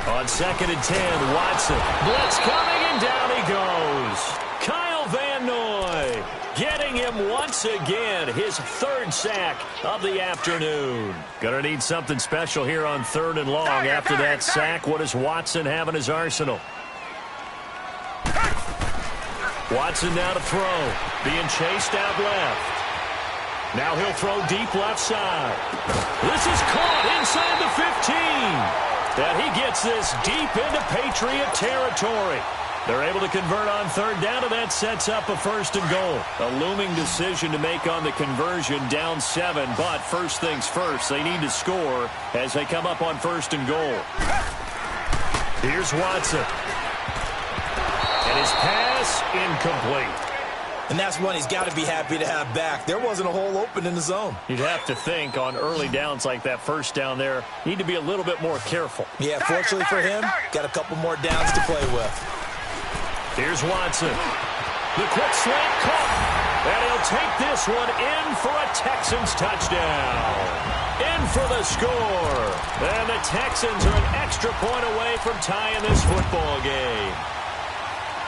On 2nd and 10, Watson. Blitz coming, and down he goes. Kyle Van Noy getting him once again, his 3rd sack of the afternoon. Gonna need something special here on 3rd and long. After that sack, what does Watson have in his arsenal? Watson now to throw. Being chased out left. Now he'll throw deep left side. This is caught inside the 15. And he gets this deep into Patriot territory. They're able to convert on 3rd down, and that sets up a 1st and goal. A looming decision to make on the conversion, down 7. But first things first, they need to score as they come up on 1st and goal. Here's Watson. And his pass incomplete. And that's one he's got to be happy to have back. There wasn't a hole open in the zone. You'd have to think on early downs like that 1st down there, need to be a little bit more careful. Yeah, fortunately for him, got a couple more downs to play with. Here's Watson. The quick slant caught. And he'll take this one in for a Texans touchdown. In for the score. And the Texans are an extra point away from tying this football game.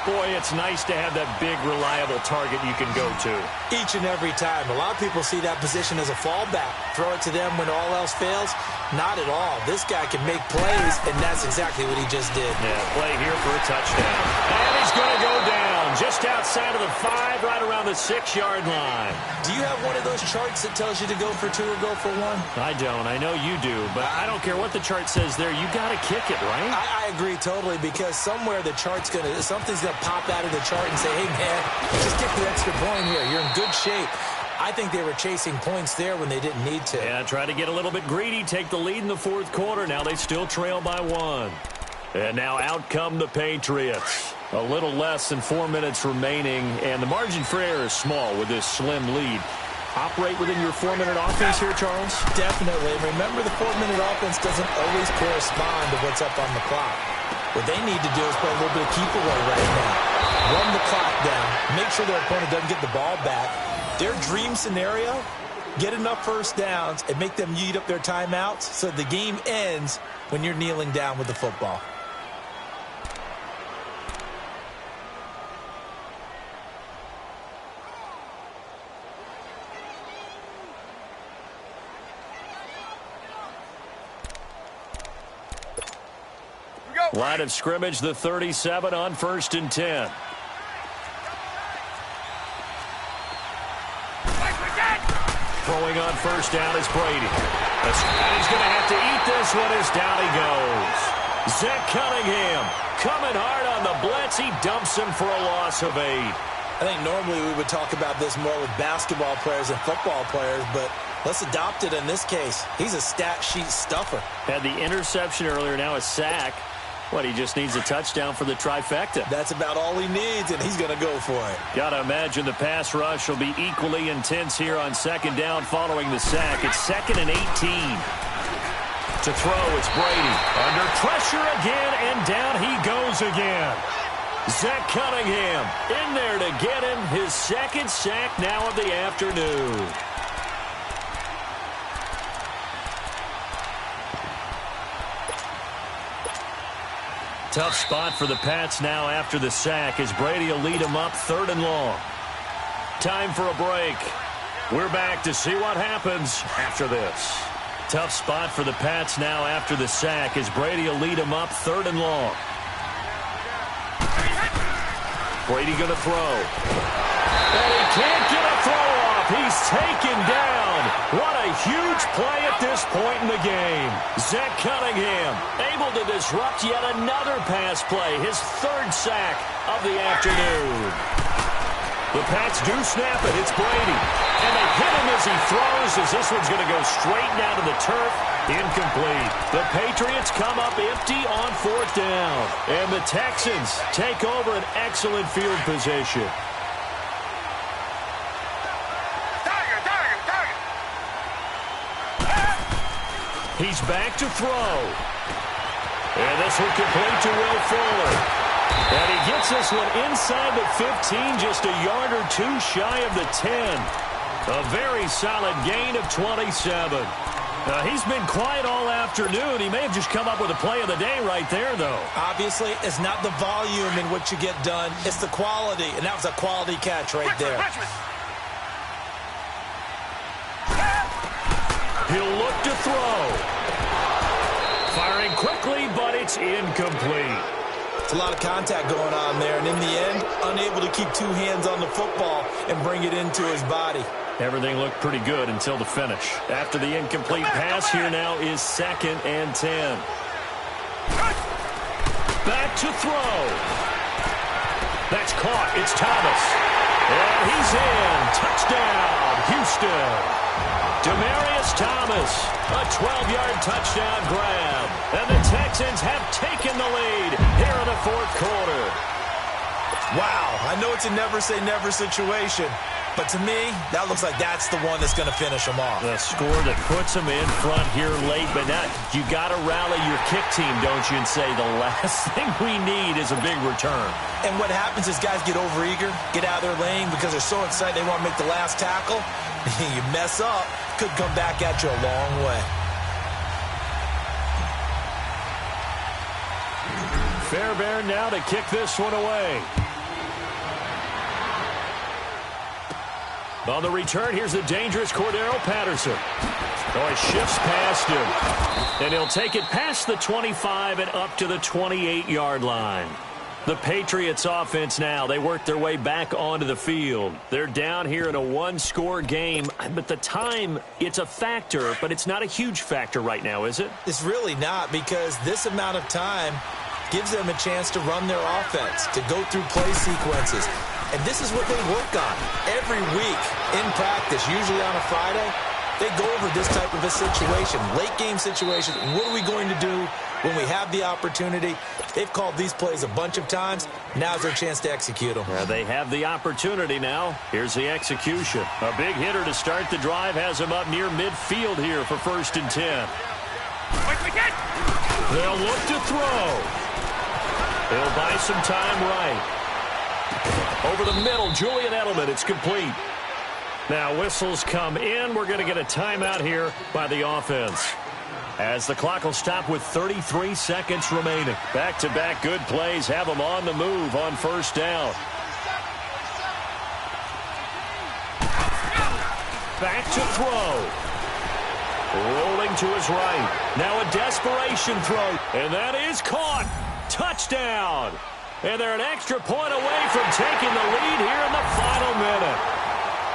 Boy, it's nice to have that big, reliable target you can go to. Each and every time. A lot of people see that position as a fallback. Throw it to them when all else fails. Not at all. This guy can make plays, and that's exactly what he just did. Yeah, play here for a touchdown. And he's going to go down just outside of the 5, right around the 6-yard line. Do you have one of those charts that tells you to go for 2 or go for 1? I don't. I know you do, but I don't care what the chart says there. You got to kick it, right? I agree totally, because somewhere the chart's something's going to pop out of the chart and say, hey, man, just get the extra point here. You're in good shape. I think they were chasing points there when they didn't need to. Yeah, try to get a little bit greedy, take the lead in the 4th quarter. Now they still trail by 1. And now out come the Patriots. A little less than 4 minutes remaining, and the margin for error is small with this slim lead. Operate within your 4-minute offense here, Charles? Definitely. Remember, the 4-minute offense doesn't always correspond to what's up on the clock. What they need to do is play a little bit of keep away right now. Run the clock down. Make sure their opponent doesn't get the ball back. Their dream scenario, get enough 1st downs and make them eat up their timeouts so the game ends when you're kneeling down with the football. Line of scrimmage, the 37 on 1st and 10. Throwing on 1st down is Brady. And he's going to have to eat this one as down he goes. Zach Cunningham coming hard on the blitz. He dumps him for a loss of 8. I think normally we would talk about this more with basketball players and football players, but let's adopt it in this case. He's a stat sheet stuffer. Had the interception earlier, now a sack. What, he just needs a touchdown for the trifecta. That's about all he needs, and he's going to go for it. Got to imagine the pass rush will be equally intense here on 2nd down following the sack. It's 2nd and 18. To throw, it's Brady. Under pressure again, and down he goes again. Zach Cunningham in there to get him his 2nd sack now of the afternoon. Tough spot for the Pats now after the sack as Brady will lead them up 3rd and long. Time for a break. We're back to see what happens after this. Tough spot for the Pats now after the sack as Brady will lead them up 3rd and long. Brady going to throw. And he can't get a throw off. He's taken down. What a huge play at this point in the game. Zach Cunningham able to disrupt yet another pass play. His 3rd sack of the afternoon. The Pats do snap it. It's Brady. And they hit him as he throws, as this one's going to go straight down to the turf. Incomplete. The Patriots come up empty on 4th down. And the Texans take over an excellent field position. He's back to throw. And this one complete to Will Fuller. And he gets this one inside the 15, just a yard or two shy of the 10. A very solid gain of 27. He's been quiet all afternoon. He may have just come up with a play of the day right there, though. Obviously, it's not the volume in which you get done. It's the quality, and that was a quality catch right there. He'll look to throw. Firing quickly, but it's incomplete. It's a lot of contact going on there, and in the end, unable to keep two hands on the football and bring it into his body. Everything looked pretty good until the finish. After the incomplete pass, here now is 2nd and 10. Back to throw. That's caught. It's Thomas. And he's in. Touchdown, Houston. Demaryius Thomas, a 12-yard touchdown grab. And the Texans have taken the lead here in the 4th quarter. Wow, I know it's a never-say-never situation, but to me, that looks like that's the one that's going to finish them off. The score that puts them in front here late, but now you got to rally your kick team, don't you, and say the last thing we need is a big return. And what happens is guys get overeager, get out of their lane because they're so excited they want to make the last tackle. You mess up, could come back at you a long way. Fairbairn now to kick this one away. On the return, here's the dangerous Cordero Patterson. Oh, he shifts past him. And he'll take it past the 25 and up to the 28-yard line. The Patriots offense now, they work their way back onto the field. They're down here in a one-score game, but the time, it's a factor, but it's not a huge factor right now, is it? It's really not, because this amount of time gives them a chance to run their offense, to go through play sequences. And this is what they work on every week in practice, usually on a Friday. They go over this type of a situation, late-game situation. What are we going to do when we have the opportunity? They've called these plays a bunch of times. Now's their chance to execute them. They have the opportunity now. Here's the execution. A big hitter to start the drive has him up near midfield here for 1st and 10. They'll look to throw. They'll buy some time right. Over the middle, Julian Edelman. It's complete. Now whistles come in. We're going to get a timeout here by the offense, as the clock will stop with 33 seconds remaining. Back-to-back good plays have them on the move on 1st down. Back to throw. Rolling to his right. Now a desperation throw. And that is caught. Touchdown. And they're an extra point away from taking the lead here in the final minute.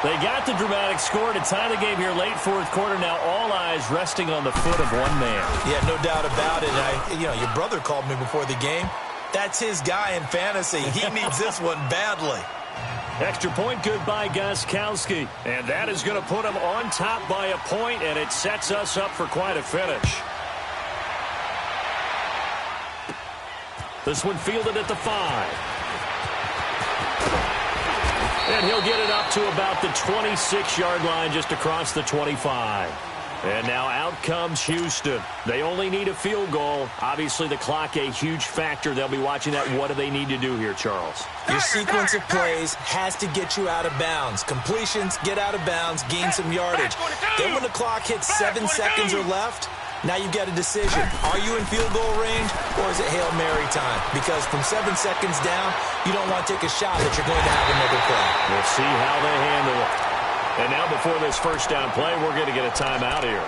They got the dramatic score to tie the game here late 4th quarter. Now all eyes resting on the foot of one man. Yeah, no doubt about it. Your brother called me before the game. That's his guy in fantasy. He needs this one badly. Extra point good by Gostkowski. And that is going to put him on top by a point, and it sets us up for quite a finish. This one fielded at the 5. And he'll get it up to about the 26-yard line, just across the 25. And now out comes Houston. They only need a field goal. Obviously, the clock a huge factor. They'll be watching that. What do they need to do here, Charles? Your sequence of plays has to get you out of bounds. Completions, get out of bounds, gain some yardage. Then when the clock hits 7 seconds or left, now you've got a decision. Are you in field goal range, or is it Hail Mary time? Because from 7 seconds down, you don't want to take a shot that you're going to have another play. We'll see how they handle it. And now before this 1st down play, we're going to get a timeout here,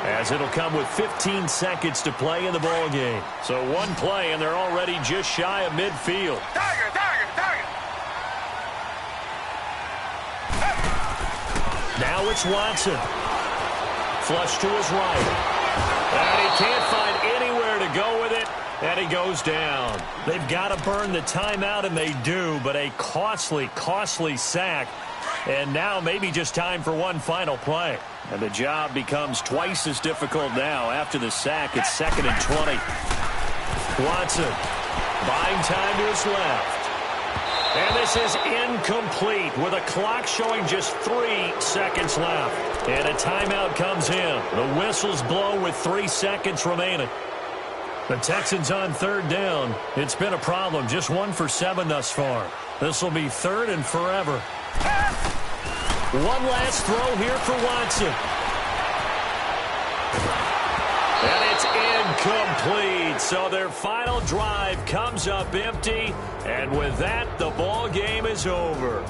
as it'll come with 15 seconds to play in the ball game. So one play, and they're already just shy of midfield. Tiger. Now it's Watson. Flush to his right. And he can't find anywhere to go with it, and he goes down. They've got to burn the timeout, and they do, but a costly, costly sack. And now maybe just time for one final play. And the job becomes twice as difficult now. After the sack, it's 2nd and 20. Watson buying time to his left. And this is incomplete with a clock showing just 3 seconds left. And a timeout comes in. The whistles blow with 3 seconds remaining. The Texans on third down. It's been a problem. Just 1 for 7 thus far. This will be third and forever. One last throw here for Watson. And it's incomplete. So their final drive comes up empty. And with that, the ball game is over.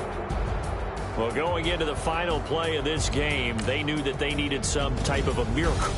Well, going into the final play of this game, they knew that they needed some type of a miracle